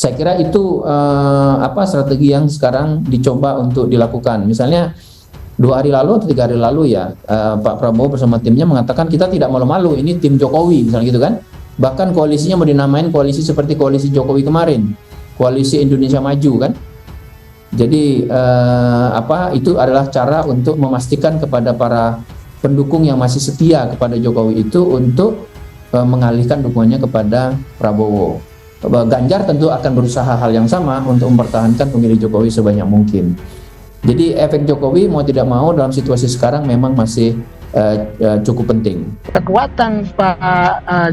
Saya kira itu strategi yang sekarang dicoba untuk dilakukan. Misalnya 2 hari lalu atau 3 hari lalu ya, Pak Prabowo bersama timnya mengatakan kita tidak malu-malu, ini tim Jokowi misalnya gitu kan. Bahkan koalisinya mau dinamain koalisi seperti koalisi Jokowi kemarin, koalisi Indonesia Maju kan. Jadi itu adalah cara untuk memastikan kepada para pendukung yang masih setia kepada Jokowi itu untuk mengalihkan dukungannya kepada Prabowo. Ganjar tentu akan berusaha hal yang sama untuk mempertahankan pemilih Jokowi sebanyak mungkin. Jadi efek Jokowi mau tidak mau dalam situasi sekarang memang masih cukup penting. Kekuatan Pak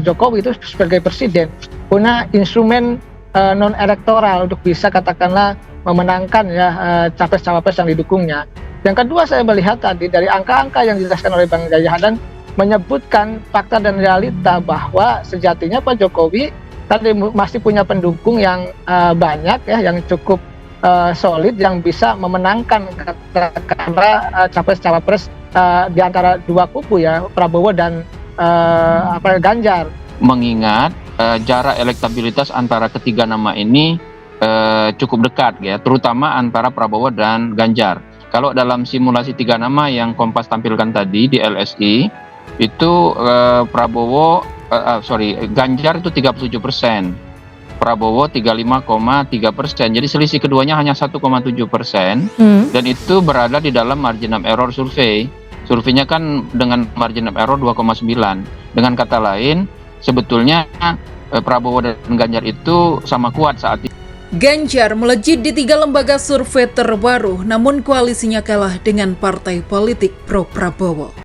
Jokowi itu sebagai presiden punya instrumen non elektoral untuk bisa katakanlah memenangkan ya capres-cawapres yang didukungnya. Yang kedua, saya melihat tadi dari angka-angka yang dijelaskan oleh Bang Jaya Hanan menyebutkan fakta dan realita bahwa sejatinya Pak Jokowi tadi masih punya pendukung yang banyak ya, yang cukup solid, yang bisa memenangkan katakanlah capres-cawapres di antara dua kubu ya, Prabowo dan Ganjar. Mengingat jarak elektabilitas antara ketiga nama ini cukup dekat ya, terutama antara Prabowo dan Ganjar. Kalau dalam simulasi 3 nama yang Kompas tampilkan tadi di LSI itu Ganjar itu 37%, Prabowo 35,3%. Jadi selisih keduanya hanya 1,7%, dan itu berada di dalam margin of error survei. Surveinya kan dengan margin of error 2,9. Dengan kata lain, sebetulnya Prabowo dan Ganjar itu sama kuat saat ini. Ganjar melejit di 3 lembaga survei terbaru, namun koalisinya kalah dengan partai politik pro Prabowo.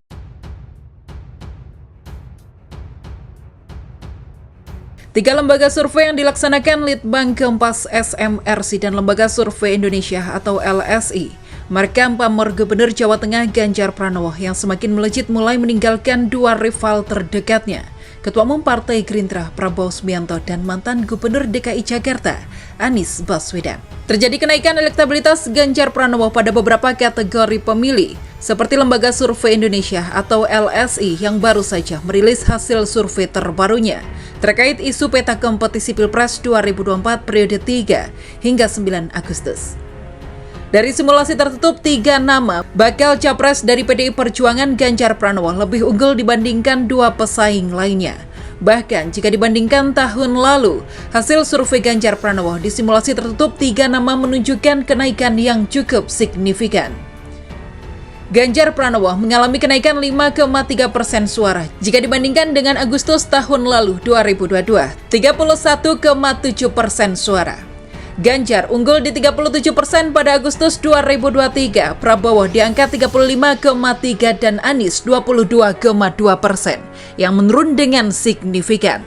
Tiga lembaga survei yang dilaksanakan Litbang Kompas, SMRC, dan Lembaga Survei Indonesia atau LSI merekam pamor Gubernur Jawa Tengah Ganjar Pranowo yang semakin melejit mulai meninggalkan 2 rival terdekatnya, Ketua Umum Partai Gerindra Prabowo Subianto dan mantan Gubernur DKI Jakarta Anies Baswedan. Terjadi kenaikan elektabilitas Ganjar Pranowo pada beberapa kategori pemilih, seperti Lembaga Survei Indonesia atau LSI yang baru saja merilis hasil survei terbarunya terkait isu peta kompetisi Pilpres 2024 periode 3 hingga 9 Agustus. Dari simulasi tertutup 3 nama, bakal capres dari PDI Perjuangan Ganjar Pranowo lebih unggul dibandingkan 2 pesaing lainnya. Bahkan jika dibandingkan tahun lalu, hasil survei Ganjar Pranowo di simulasi tertutup 3 nama menunjukkan kenaikan yang cukup signifikan. Ganjar Pranowo mengalami kenaikan 5,3% suara jika dibandingkan dengan Agustus tahun lalu 2022, 31,7% suara. Ganjar unggul di 37% pada Agustus 2023, Prabowo di angka 35,3% dan Anies 22,2% yang menurun dengan signifikan.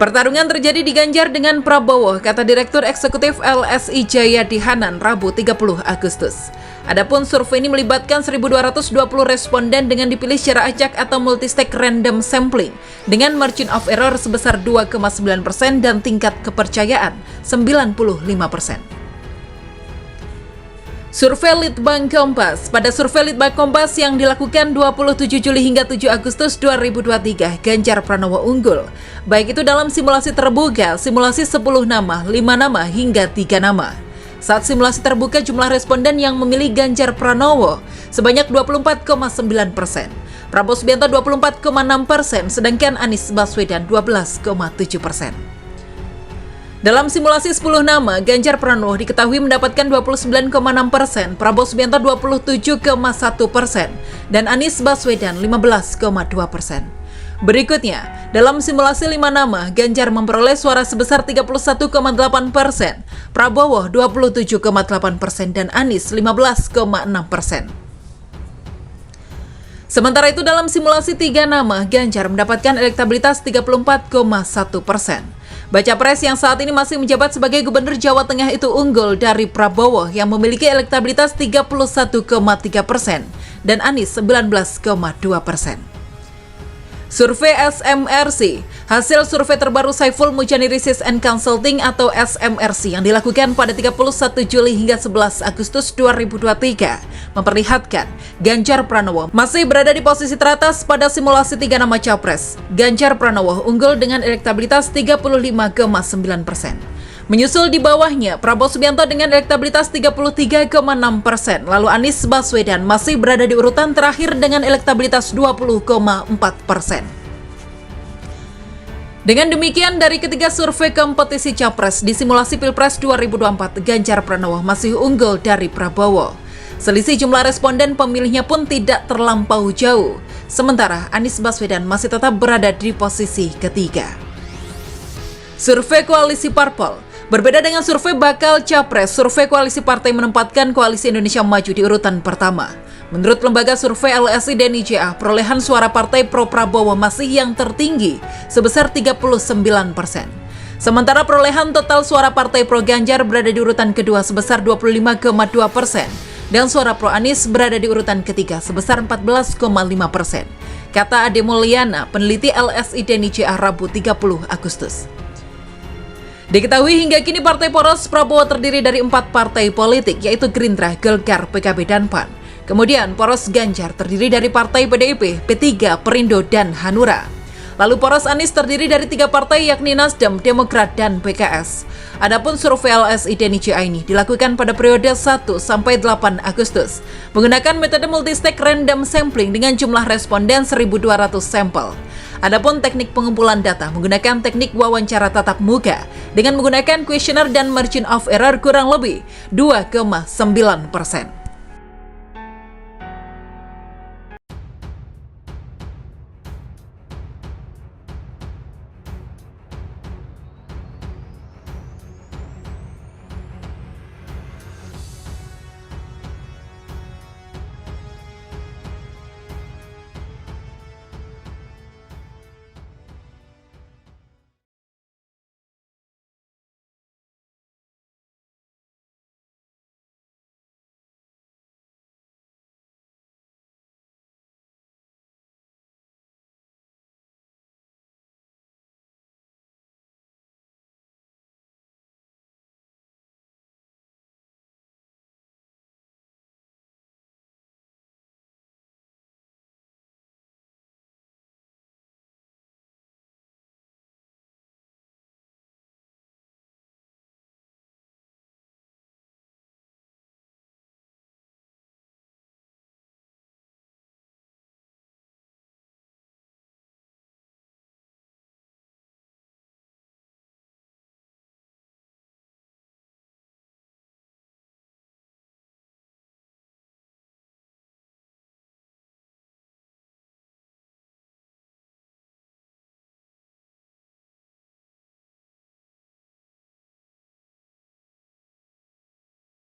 Pertarungan terjadi di Ganjar dengan Prabowo, kata Direktur Eksekutif LSI Jayadi Hanan Rabu 30 Agustus. Adapun survei ini melibatkan 1.220 responden dengan dipilih secara acak atau multistage random sampling dengan margin of error sebesar 2,9% dan tingkat kepercayaan 95%. Survei Litbang Kompas. Pada survei Litbang Kompas yang dilakukan 27 Juli hingga 7 Agustus 2023, Ganjar Pranowo unggul. Baik itu dalam simulasi terbuka, simulasi 10 nama, 5 nama, hingga 3 nama. Saat simulasi terbuka, jumlah responden yang memilih Ganjar Pranowo sebanyak 24,9%, Prabowo Subianto 24,6%, sedangkan Anies Baswedan 12,7%. Dalam simulasi 10 nama, Ganjar Pranowo diketahui mendapatkan 29,6%, Prabowo Subianto 27,1%, dan Anies Baswedan 15,2%. Berikutnya, dalam simulasi 5 nama, Ganjar memperoleh suara sebesar 31,8%, Prabowo 27,8%, dan Anies 15,6%. Sementara itu dalam simulasi 3 nama, Ganjar mendapatkan elektabilitas 34,1%. Baca pres yang saat ini masih menjabat sebagai Gubernur Jawa Tengah itu unggul dari Prabowo yang memiliki elektabilitas 31,3% dan Anies 19,2%. Survei SMRC. Hasil survei terbaru Saiful Mujani Research and Consulting atau SMRC yang dilakukan pada 31 Juli hingga 11 Agustus 2023 memperlihatkan Ganjar Pranowo masih berada di posisi teratas pada simulasi 3 nama capres. Ganjar Pranowo unggul dengan elektabilitas 35,9%. Menyusul di bawahnya Prabowo Subianto dengan elektabilitas 33,6%, lalu Anies Baswedan masih berada di urutan terakhir dengan elektabilitas 20,4%. Dengan demikian, dari ketiga survei kompetisi Capres di simulasi Pilpres 2024, Ganjar Pranowo masih unggul dari Prabowo. Selisih jumlah responden pemilihnya pun tidak terlampau jauh, sementara Anies Baswedan masih tetap berada di posisi ketiga. Survei Koalisi Parpol. Berbeda dengan survei bakal Capres, survei koalisi partai menempatkan Koalisi Indonesia Maju di urutan pertama. Menurut lembaga survei LSI dan IJA, perolehan suara partai pro Prabowo masih yang tertinggi, sebesar 39%. Sementara perolehan total suara partai pro Ganjar berada di urutan kedua sebesar 25,2%, dan suara pro Anies berada di urutan ketiga sebesar 14,5%. Kata Ade Mulyana, peneliti LSI dan IJA Rabu 30 Agustus. Diketahui hingga kini partai poros Prabowo terdiri dari 4 partai politik, yaitu Gerindra, Golkar, PKB, dan PAN. Kemudian poros Ganjar terdiri dari partai PDIP, P3, Perindo, dan Hanura. Lalu poros Anies terdiri dari 3 partai yakni Nasdem, Demokrat, dan PKS. Adapun survei LSI dan IJA ini dilakukan pada periode 1 sampai 8 Agustus menggunakan metode multistage random sampling dengan jumlah responden 1.200 sampel. Adapun teknik pengumpulan data menggunakan teknik wawancara tatap muka dengan menggunakan kuesioner dan margin of error kurang lebih 2,9%.